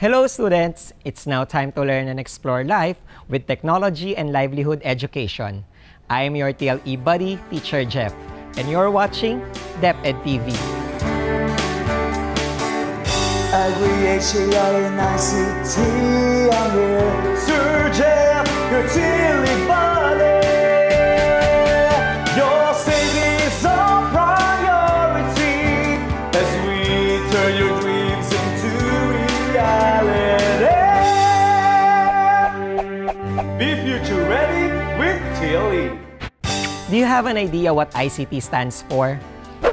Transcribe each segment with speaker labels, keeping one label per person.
Speaker 1: Hello students! It's now time to learn and explore life with technology and livelihood education. I am your TLE buddy, Teacher Jeff, and you're watching DepEd TV.
Speaker 2: HI and ICT, I'm here. Sir Jeff, your TLE buddy. Your safety is our priority as we turn your dreams into reality. Be future ready with TLE.
Speaker 1: Do you have an idea what ICT stands for?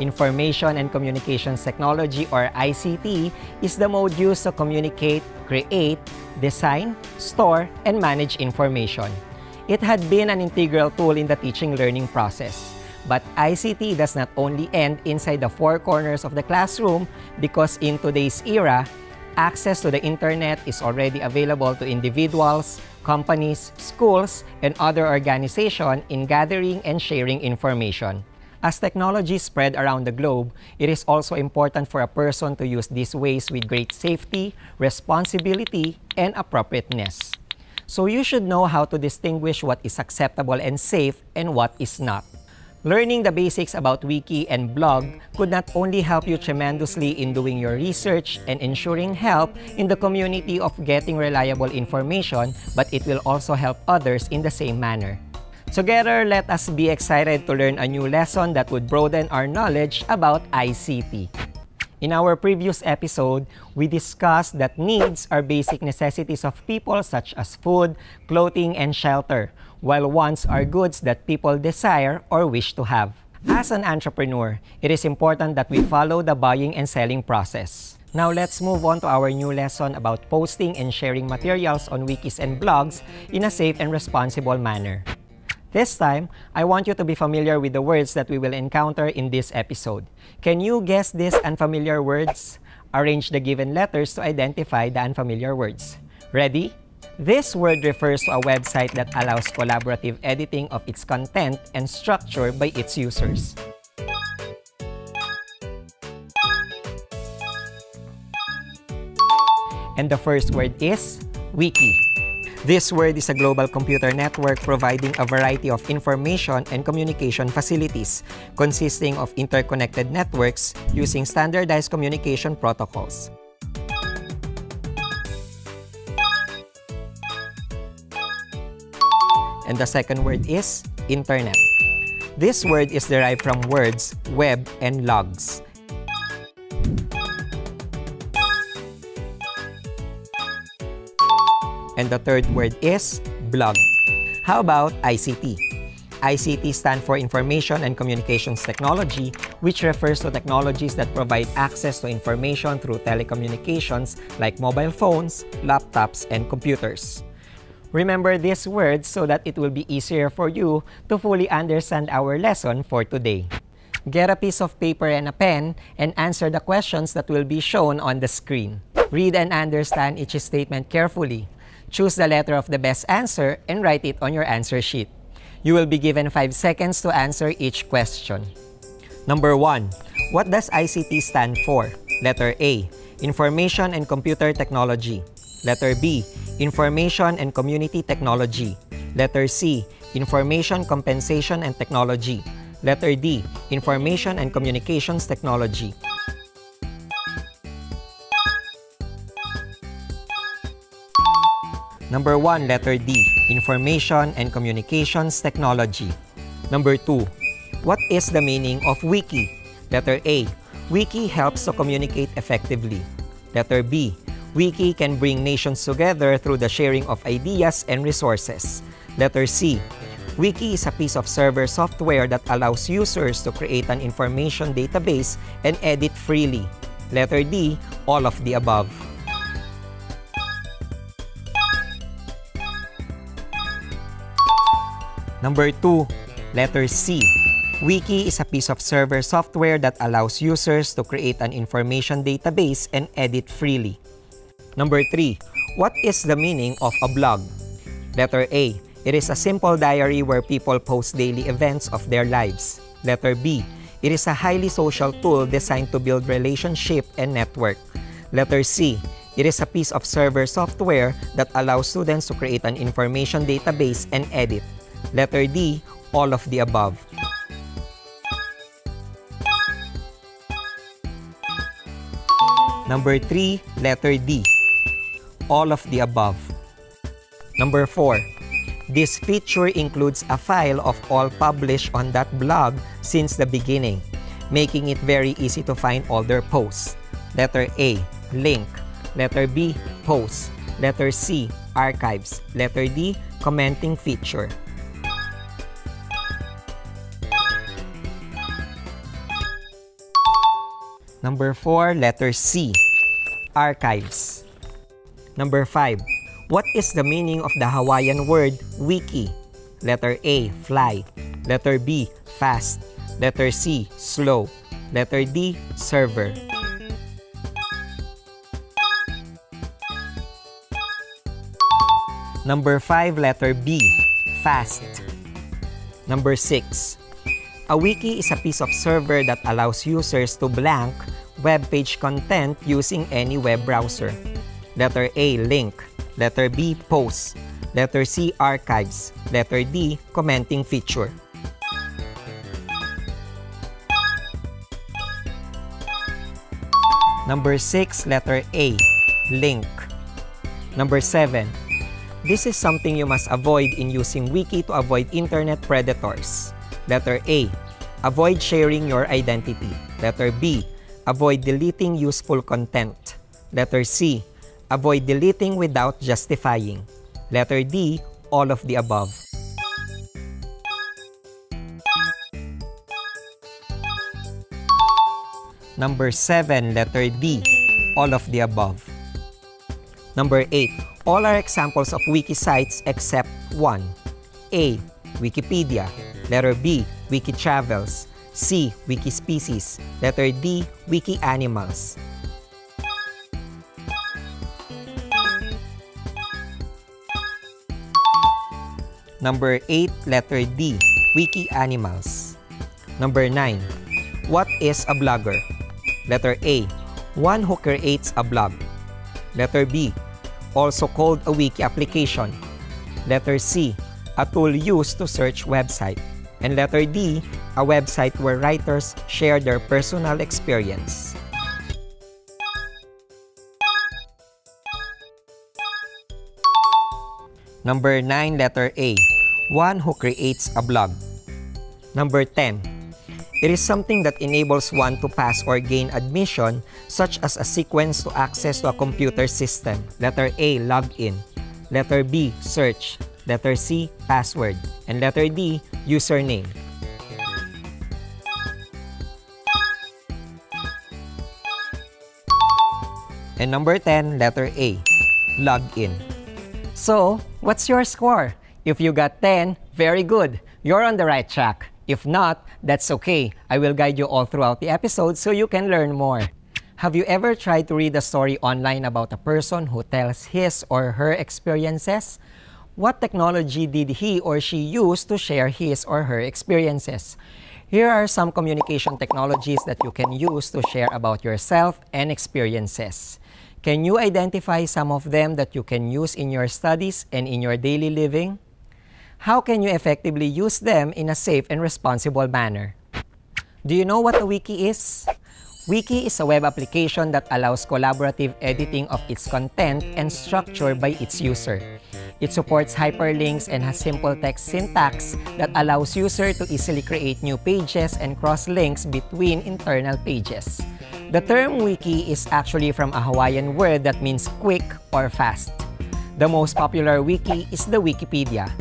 Speaker 1: Information and Communications Technology, or ICT, is the mode used to communicate, create, design, store, and manage information. It had been an integral tool in the teaching-learning process. But ICT does not only end inside the four corners of the classroom, because in today's era, access to the internet is already available to individuals, companies, schools, and other organizations in gathering and sharing information. As technology spread around the globe, it is also important for a person to use these ways with great safety, responsibility, and appropriateness. So you should know how to distinguish what is acceptable and safe and what is not. Learning the basics about Wiki and blog could not only help you tremendously in doing your research and ensuring help in the community of getting reliable information, but it will also help others in the same manner. Together, let us be excited to learn a new lesson that would broaden our knowledge about ICT. In our previous episode, we discussed that needs are basic necessities of people such as food, clothing, and shelter, while wants are goods that people desire or wish to have. As an entrepreneur, it is important that we follow the buying and selling process. Now let's move on to our new lesson about posting and sharing materials on wikis and blogs in a safe and responsible manner. This time, I want you to be familiar with the words that we will encounter in this episode. Can you guess these unfamiliar words? Arrange the given letters to identify the unfamiliar words. Ready? This word refers to a website that allows collaborative editing of its content and structure by its users. And the first word is Wiki. This word is a global computer network providing a variety of information and communication facilities, consisting of interconnected networks using standardized communication protocols. And the second word is Internet. This word is derived from words web and logs. And the third word is blog. How about ICT? ICT stands for Information and Communications Technology, which refers to technologies that provide access to information through telecommunications like mobile phones, laptops, and computers. Remember these words so that it will be easier for you to fully understand our lesson for today. Get a piece of paper and a pen and answer the questions that will be shown on the screen. Read and understand each statement carefully. Choose the letter of the best answer and write it on your answer sheet. You will be given 5 seconds to answer each question. Number 1. What does ICT stand for? Letter A. Information and Computer Technology. Letter B. Information and Community Technology. Letter C. Information Compensation and Technology. Letter D. Information and Communications Technology. Number 1, letter D, Information and Communications Technology. Number 2, what is the meaning of Wiki? Letter A, Wiki helps to communicate effectively. Letter B, Wiki can bring nations together through the sharing of ideas and resources. Letter C, Wiki is a piece of server software that allows users to create an information database and edit freely. Letter D, all of the above. Number 2, letter C. Wiki is a piece of server software that allows users to create an information database and edit freely. Number 3, what is the meaning of a blog? Letter A, it is a simple diary where people post daily events of their lives. Letter B, it is a highly social tool designed to build relationship and network. Letter C, It is a piece of server software that allows students to create an information database and edit. Letter D, all of the above. Number 3, letter D, all of the above. Number 4, this feature includes a file of all published on that blog since the beginning, making it very easy to find all their posts. Letter A, link. Letter B, posts. Letter C, archives. Letter D, commenting feature. Number 4, letter C, archives. Number 5, what is the meaning of the Hawaiian word wiki? Letter A, fly. Letter B, fast. Letter C, slow. Letter D, server. Number 5, letter B, fast. Number 6, a wiki is a piece of server that allows users to blank web page content using any web browser. Letter A, link. Letter B, post. Letter C, archives. Letter D, commenting feature. Number 6, letter A, link. Number 7, this is something you must avoid in using wiki to avoid internet predators. Letter A, avoid sharing your identity. Letter B, avoid deleting useful content. Letter C, avoid deleting without justifying. Letter D, all of the above. Number 7, letter D, all of the above. Number 8, all are examples of wiki sites except one. A, Wikipedia. Letter B, Wiki Travels. C, Wiki Species. Letter D, Wiki Animals. Number 8, letter D, Wiki Animals. Number 9, what is a blogger? Letter A, one who creates a blog. Letter B, also called a wiki application. Letter C, a tool used to search website. And letter D, a website where writers share their personal experience. Number 9, letter A, one who creates a blog. Number 10, it is something that enables one to pass or gain admission, such as a sequence to access to a computer system. Letter A, login. Letter B, search. Letter C, password. And letter D, username. And number 10, letter A, login. So, what's your score? If you got 10, very good. You're on the right track. If not, that's okay. I will guide you all throughout the episode so you can learn more. Have you ever tried to read a story online about a person who tells his or her experiences? What technology did he or she use to share his or her experiences? Here are some communication technologies that you can use to share about yourself and experiences. Can you identify some of them that you can use in your studies and in your daily living? How can you effectively use them in a safe and responsible manner? Do you know what a wiki is? Wiki is a web application that allows collaborative editing of its content and structure by its user. It supports hyperlinks and has simple text syntax that allows users to easily create new pages and cross-links between internal pages. The term wiki is actually from a Hawaiian word that means quick or fast. The most popular wiki is the Wikipedia.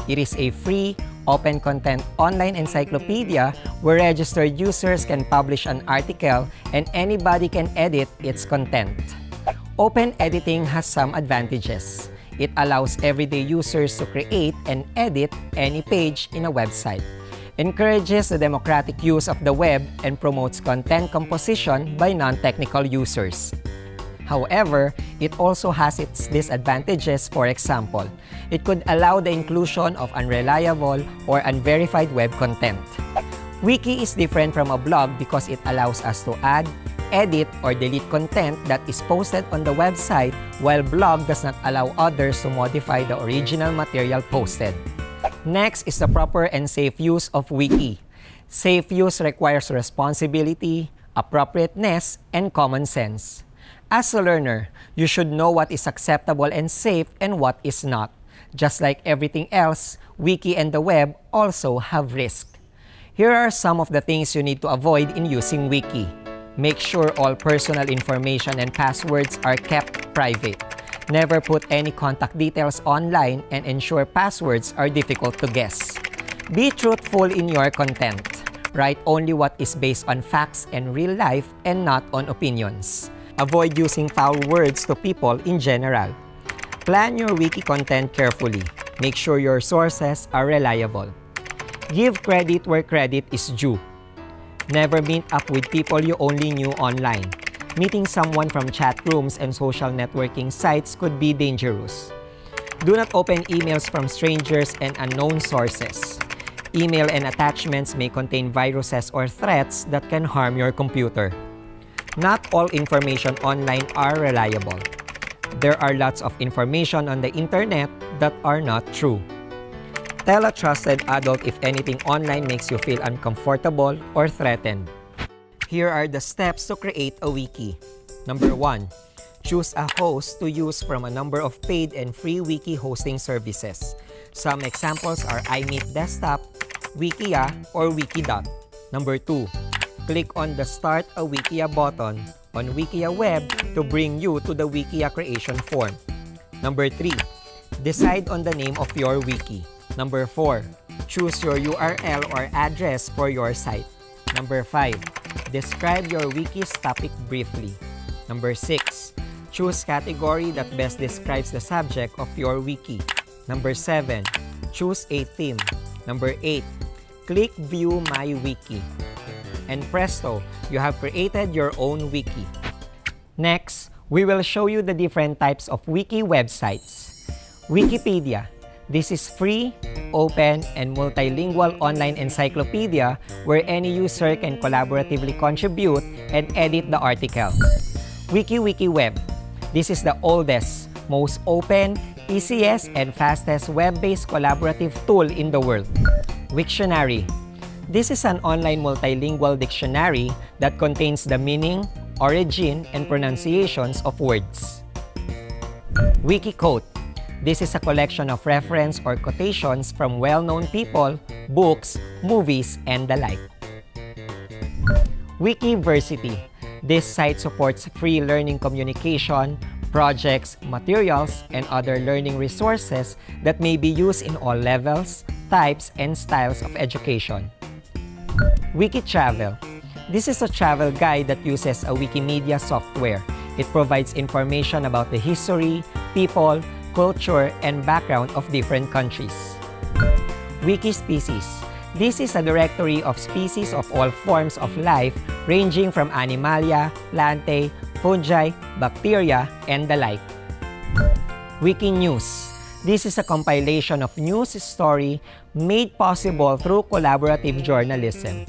Speaker 1: It is a free, open-content online encyclopedia where registered users can publish an article and anybody can edit its content. Open editing has some advantages. It allows everyday users to create and edit any page in a website, encourages the democratic use of the web, and promotes content composition by non-technical users. However, it also has its disadvantages. For example, it could allow the inclusion of unreliable or unverified web content. Wiki is different from a blog because it allows us to add, edit or delete content that is posted on the website, while blog does not allow others to modify the original material posted. Next is the proper and safe use of Wiki. Safe use requires responsibility, appropriateness, and common sense. As a learner, you should know what is acceptable and safe and what is not. Just like everything else, Wiki and the web also have risk. Here are some of the things you need to avoid in using Wiki. Make sure all personal information and passwords are kept private. Never put any contact details online and ensure passwords are difficult to guess. Be truthful in your content. Write only what is based on facts and real life and not on opinions. Avoid using foul words to people in general. Plan your Wiki content carefully. Make sure your sources are reliable. Give credit where credit is due. Never meet up with people you only knew online. Meeting someone from chat rooms and social networking sites could be dangerous. Do not open emails from strangers and unknown sources. Email and attachments may contain viruses or threats that can harm your computer. Not all information online are reliable. There are lots of information on the internet that are not true. Tell a trusted adult if anything online makes you feel uncomfortable or threatened. Here are the steps to create a wiki. Number 1. Choose a host to use from a number of paid and free wiki hosting services. Some examples are iMeet Desktop, Wikia, or Wikidot. Number 2. Click on the Start a Wikia button on Wikia Web to bring you to the Wikia creation form. Number 3. Decide on the name of your wiki. Number 4. Choose your URL or address for your site. Number 5. Describe your wiki's topic briefly. Number 6. Choose category that best describes the subject of your wiki. Number 7. Choose a theme. Number 8. Click View My Wiki. And presto, you have created your own wiki. Next, we will show you the different types of wiki websites. Wikipedia. This is free, open, and multilingual online encyclopedia where any user can collaboratively contribute and edit the article. WikiWeb. This is the oldest, most open, easiest, and fastest web-based collaborative tool in the world. Wiktionary. This is an online multilingual dictionary that contains the meaning, origin, and pronunciations of words. Wikiquote. This is a collection of reference or quotations from well-known people, books, movies, and the like. Wikiversity. This site supports free learning communication, projects, materials, and other learning resources that may be used in all levels, types, and styles of education. Wikitravel. This is a travel guide that uses a Wikimedia software. It provides information about the history, people, culture, and background of different countries. Wikispecies. This is a directory of species of all forms of life ranging from animalia, plantae, fungi, bacteria, and the like. Wikinews. This is a compilation of news story made possible through collaborative journalism.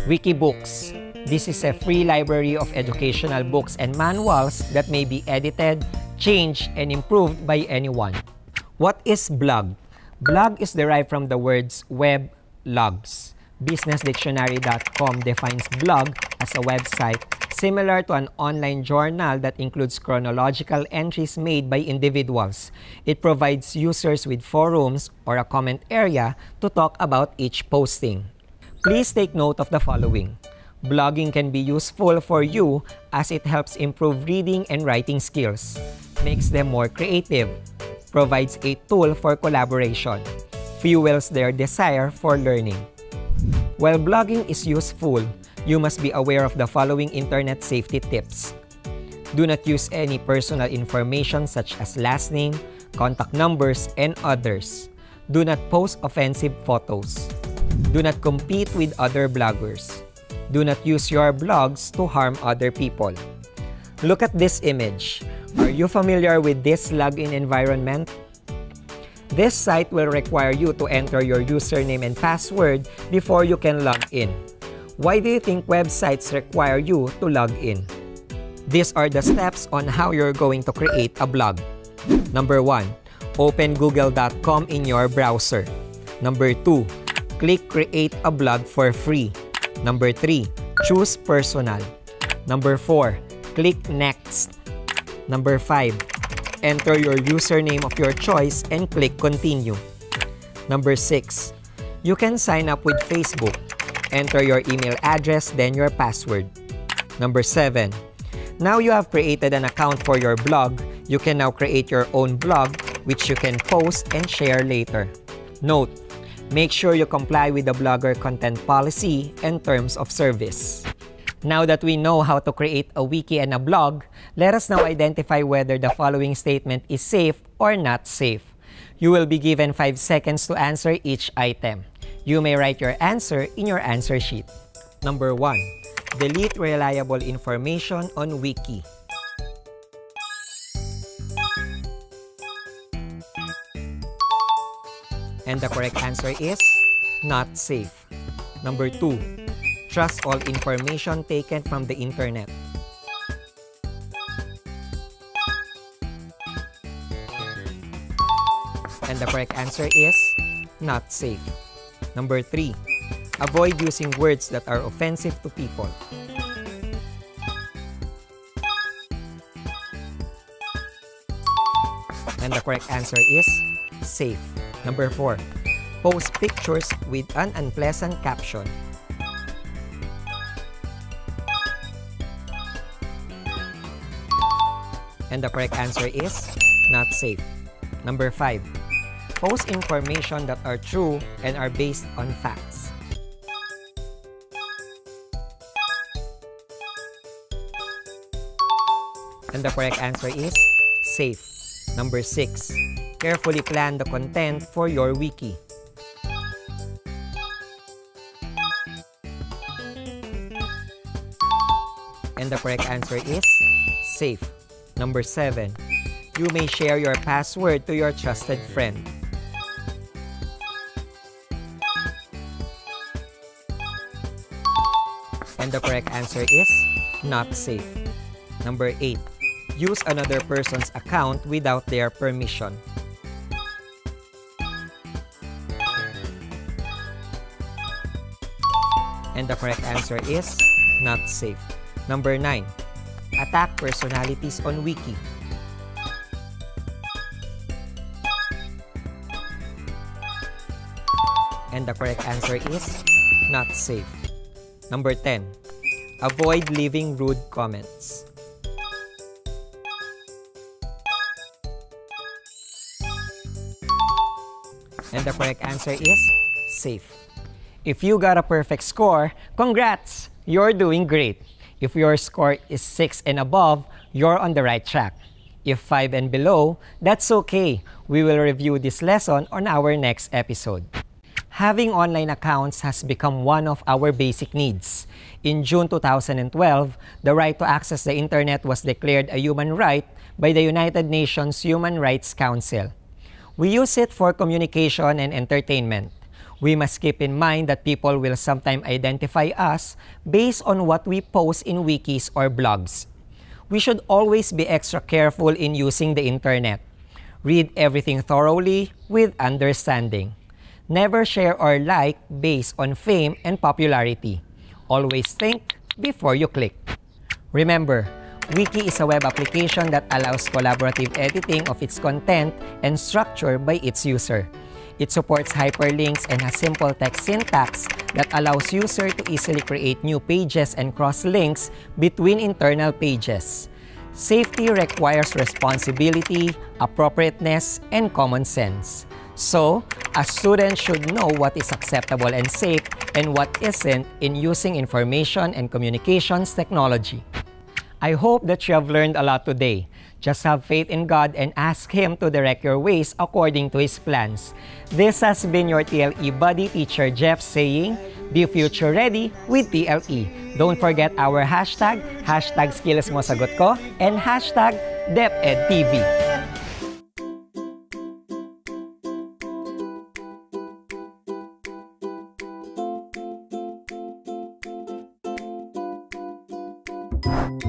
Speaker 1: Wikibooks. This is a free library of educational books and manuals that may be edited, changed, and improved by anyone. What is blog? Blog is derived from the words web logs. BusinessDictionary.com defines blog as a website similar to an online journal that includes chronological entries made by individuals. It provides users with forums or a comment area to talk about each posting. Please take note of the following. Blogging can be useful for you as it helps improve reading and writing skills, makes them more creative, provides a tool for collaboration, fuels their desire for learning. While blogging is useful, you must be aware of the following internet safety tips. Do not use any personal information such as last name, contact numbers, and others. Do not post offensive photos. Do not compete with other bloggers. Do not use your blogs to harm other people. Look at this image. Are you familiar with this login environment? This site will require you to enter your username and password before you can log in. Why do you think websites require you to log in? These are the steps on how you're going to create a blog. Number 1. Open google.com in your browser. Number 2. Click Create a Blog for free. Number 3. Choose Personal. Number 4. Click Next. Number 5. Enter your username of your choice and click Continue. Number 6. You can sign up with Facebook. Enter your email address, then your password. Number 7. Now you have created an account for your blog, you can now create your own blog which you can post and share later. Note: make sure you comply with the blogger content policy and terms of service. Now that we know how to create a wiki and a blog, let us now identify whether the following statement is safe or not safe. You will be given 5 seconds to answer each item. You may write your answer in your answer sheet. Number 1. Delete reliable information on wiki. And the correct answer is not safe. Number 2. Trust all information taken from the internet. And the correct answer is not safe. Number 3. Avoid using words that are offensive to people. And the correct answer is safe. Number 4. Post pictures with an unpleasant caption. And the correct answer is not safe. Number 5. Post information that are true and are based on facts. And the correct answer is safe. Number 6. Carefully plan the content for your wiki. And the correct answer is safe. Number 7. You may share your password to your trusted friend. And the correct answer is not safe. Number 8. Use another person's account without their permission. And the correct answer is not safe. Number 9. Attack personalities on wiki. And the correct answer is not safe. Number 10. Avoid leaving rude comments. And the correct answer is safe. If you got a perfect score, congrats! You're doing great. If your score is 6 and above, you're on the right track. If 5 and below, that's okay. We will review this lesson on our next episode. Having online accounts has become one of our basic needs. In June 2012, the right to access the internet was declared a human right by the United Nations Human Rights Council. We use it for communication and entertainment. We must keep in mind that people will sometimes identify us based on what we post in wikis or blogs. We should always be extra careful in using the internet. Read everything thoroughly with understanding. Never share or like based on fame and popularity. Always think before you click. Remember, Wiki is a web application that allows collaborative editing of its content and structure by its user. It supports hyperlinks and has simple text syntax that allows users to easily create new pages and cross-links between internal pages. Safety requires responsibility, appropriateness, and common sense. So, a student should know what is acceptable and safe and what isn't in using information and communications technology. I hope that you have learned a lot today. Just have faith in God and ask Him to direct your ways according to His plans. This has been your TLE buddy, Teacher Jeff, saying, be future ready with TLE. Don't forget our hashtag, #skills mo sagot ko, and hashtag DepEd TV. you.